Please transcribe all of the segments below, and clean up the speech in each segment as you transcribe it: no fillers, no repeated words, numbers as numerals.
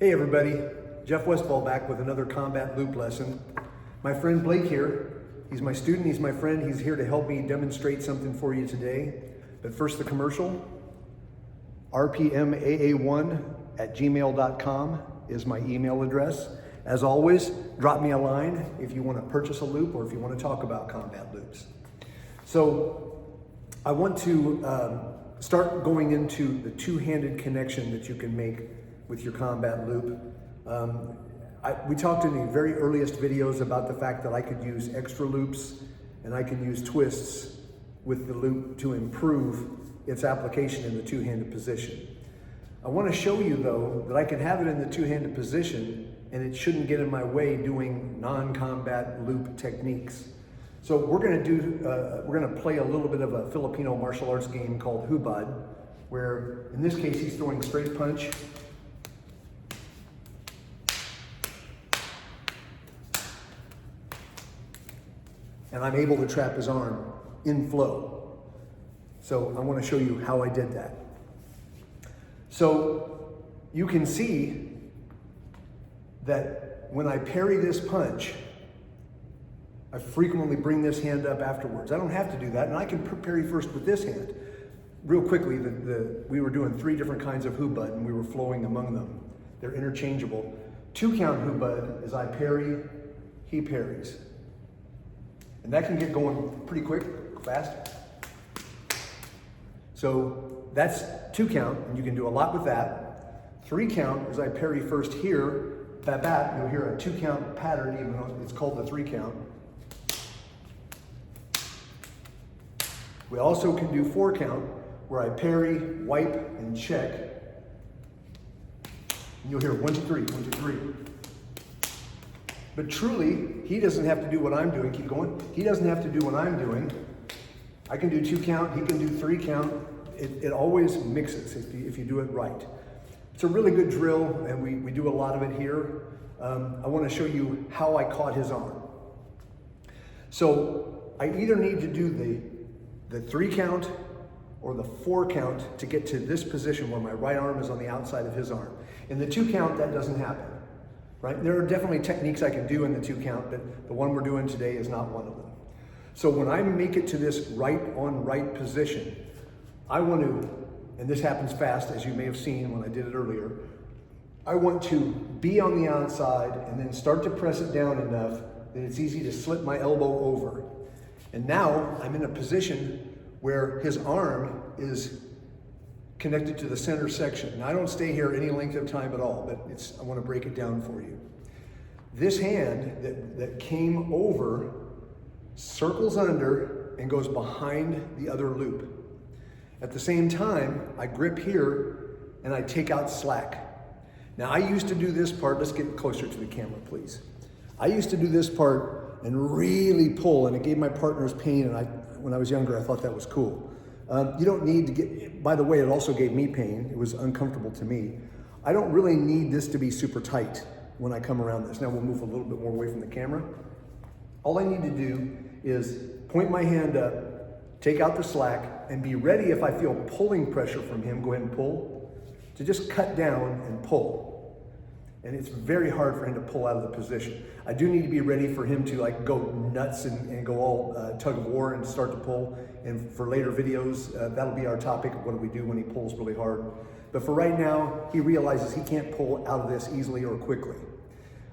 Hey everybody, Jeff Westfall back with another combat loop lesson. My friend Blake here, he's my student, he's my friend, he's here to help me demonstrate something for you today. But first the commercial, rpmaa1@gmail.com is my email address. As always, drop me a line if you want to purchase a loop or if you want to talk about combat loops. So I want to start going into the two-handed connection that you can make with your combat loop. We talked in the very earliest videos about the fact that I could use extra loops and I can use twists with the loop to improve its application in the two-handed position. I want to show you though that I can have it in the two-handed position and it shouldn't get in my way doing non-combat loop techniques. So we're going to play a little bit of a Filipino martial arts game called Hubud, where in this case he's throwing straight punch. And I'm able to trap his arm in flow. So I want to show you how I did that. So you can see that when I parry this punch, I frequently bring this hand up afterwards. I don't have to do that, and I can parry first with this hand. Real quickly, we were doing 3 different kinds of Hubud, and we were flowing among them. They're interchangeable. 2-count Hubud is I parry, he parries. And that can get going pretty quick, fast. So that's 2-count, and you can do a lot with that. 3-count is I parry first here, bat, you'll hear a 2-count pattern, even though it's called the 3-count. We also can do 4-count, where I parry, wipe, and check. And you'll hear 1, 2, 3, 1, 2, 3. But truly, he doesn't have to do what I'm doing. Keep going. He doesn't have to do what I'm doing. I can do 2-count, he can do 3-count. It always mixes if you do it right. It's a really good drill, and we do a lot of it here. I want to show you how I caught his arm. So I either need to do the 3-count or the 4-count to get to this position where my right arm is on the outside of his arm. In the 2-count, that doesn't happen. Right? There are definitely techniques I can do in the 2-count, but the one we're doing today is not one of them. So when I make it to this right on right position, I want to, and this happens fast as you may have seen when I did it earlier, I want to be on the outside and then start to press it down enough that it's easy to slip my elbow over. And now I'm in a position where his arm is connected to the center section. Now I don't stay here any length of time at all, but I want to break it down for you. This hand that came over circles under and goes behind the other loop. At the same time, I grip here and I take out slack. Now I used to do this part, let's get closer to the camera please. I used to do this part and really pull, and it gave my partners pain, and when I was younger I thought that was cool. You don't need to get, by the way, it also gave me pain. It was uncomfortable to me. I don't really need this to be super tight when I come around this. Now we'll move a little bit more away from the camera. All I need to do is point my hand up, take out the slack, and be ready if I feel pulling pressure from him, go ahead and pull, to just cut down and pull. And it's very hard for him to pull out of the position. I do need to be ready for him to like go nuts and go all tug of war and start to pull. And for later videos, that'll be our topic of what do we do when he pulls really hard. But for right now, he realizes he can't pull out of this easily or quickly.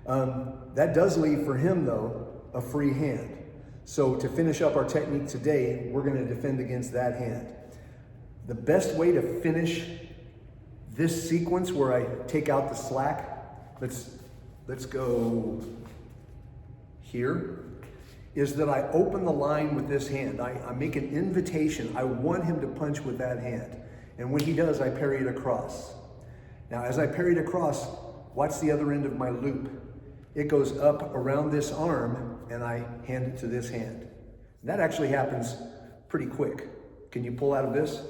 That does leave for him though, a free hand. So to finish up our technique today, we're gonna defend against that hand. The best way to finish this sequence where I take out the slack, let's go here, is that I open the line with this hand. I make an invitation. I want him to punch with that hand. And when he does, I parry it across. Now, as I parry it across, watch the other end of my loop. It goes up around this arm and I hand it to this hand. And that actually happens pretty quick. Can you pull out of this?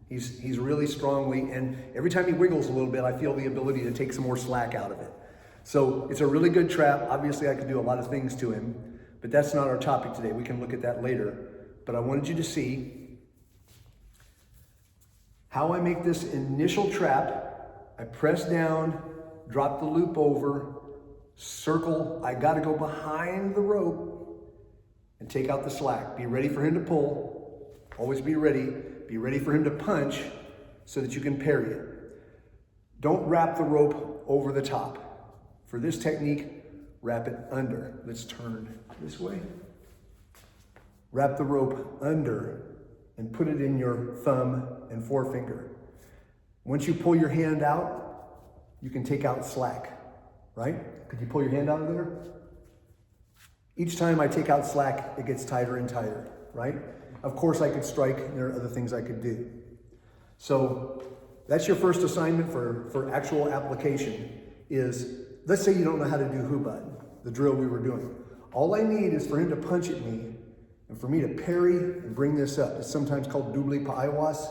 He's really strongly, and every time he wiggles a little bit, I feel the ability to take some more slack out of it. So it's a really good trap. Obviously, I could do a lot of things to him, but that's not our topic today. We can look at that later. But I wanted you to see how I make this initial trap. I press down, drop the loop over, circle. I got to go behind the rope and take out the slack. Be ready for him to pull. Always be ready. Be ready for him to punch so that you can parry it. Don't wrap the rope over the top. For this technique, wrap it under. Let's turn this way. Wrap the rope under and put it in your thumb and forefinger. Once you pull your hand out, you can take out slack, right? Could you pull your hand out of there? Each time I take out slack, it gets tighter and tighter, right? Of course I could strike, and there are other things I could do. So that's your first assignment for actual application is, let's say you don't know how to do Hubud, the drill we were doing. All I need is for him to punch at me and for me to parry and bring this up. It's sometimes called doubly pa'iwas,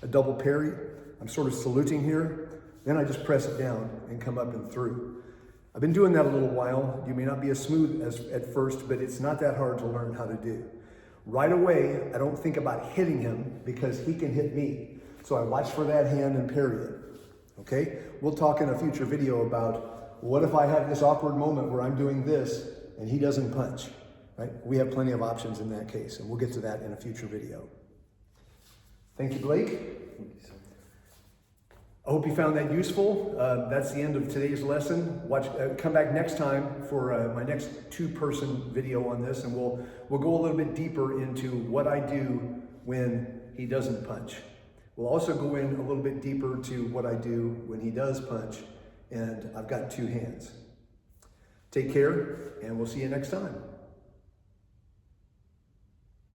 a double parry. I'm sort of saluting here. Then I just press it down and come up and through. I've been doing that a little while. You may not be as smooth as at first, but it's not that hard to learn how to do. Right away, I don't think about hitting him because he can hit me. So I watch for that hand and parry it, okay? We'll talk in a future video about what if I have this awkward moment where I'm doing this and he doesn't punch, right? We have plenty of options in that case, and we'll get to that in a future video. Thank you, Blake. Thank you, sir. I hope you found that useful. That's the end of today's lesson. Come back next time for my next two-person video on this, and we'll go a little bit deeper into what I do when he doesn't punch. We'll also go in a little bit deeper to what I do when he does punch, and I've got two hands. Take care, and we'll see you next time.